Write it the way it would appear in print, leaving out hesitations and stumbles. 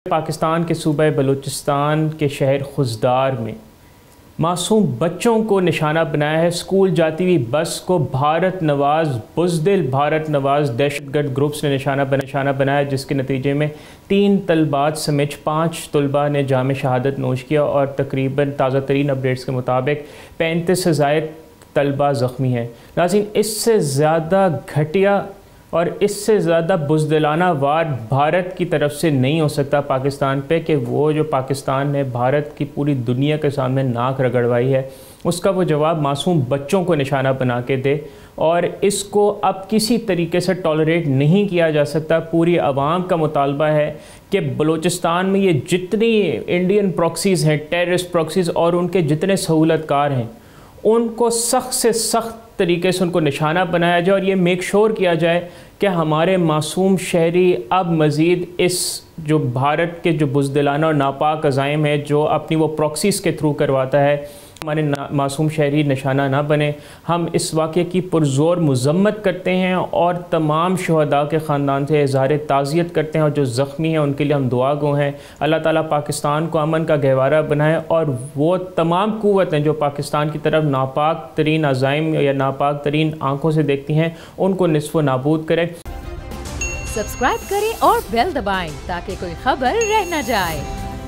पाकिस्तान के सूबे बलूचिस्तान के शहर खुजदार में मासूम बच्चों को निशाना बनाया है। स्कूल जाती हुई बस को भारत नवाज बुज़दिल भारत नवाज दहशतगर्द ग्रुप्स ने निशाना बनाया, जिसके नतीजे में 3 तलबात समेत 5 तलबा ने जाम शहादत नोश किया और तकरीबन ताज़ा तरीन अपडेट्स के मुताबिक 35 से ज़ायद तलबा ज़ख्मी हैं। नाज़रीन, इससे ज़्यादा घटिया और इससे ज़्यादा बुज़दिलाना वार भारत की तरफ से नहीं हो सकता पाकिस्तान पे कि वो जो पाकिस्तान ने भारत की पूरी दुनिया के सामने नाक रगड़वाई है, उसका वो जवाब मासूम बच्चों को निशाना बना के दे। और इसको अब किसी तरीके से टॉलरेट नहीं किया जा सकता। पूरी आवाम का मुतालबा है कि बलूचिस्तान में ये जितनी इंडियन प्रॉक्सीज़ हैं, टेररिस्ट प्रॉक्सीज़ और उनके जितने सहूलतकार हैं, उनको सख्त से सख्त तरीके से उनको निशाना बनाया जाए और ये मेक श्योर किया जाए कि हमारे मासूम शहरी अब मज़ीद इस जो भारत के जो बुज़दिलाना और नापाक अज़ाइम है जो अपनी वो प्रॉक्सीज़ के थ्रू करवाता है, हमारे मासूम शहरी निशाना ना बने। हम इस वाक़े की पुरज़ोर मज़म्मत करते हैं और तमाम शुहदा के ख़ानदान से इज़हार ताज़ियत करते हैं और जो ज़ख्मी हैं उनके लिए हम दुआ गो हैं। अल्लाह ताला पाकिस्तान को अमन का गहवारा बनाए और वो तमाम क़ुव्वतें जो पाकिस्तान की तरफ नापाक तरीन अज़ाइम या नापाक तरीन आँखों से देखती हैं, उनको निस्फ़ व नाबूद करें। सब्सक्राइब करें और बेल दबाएं ताकि कोई खबर रह न जाए।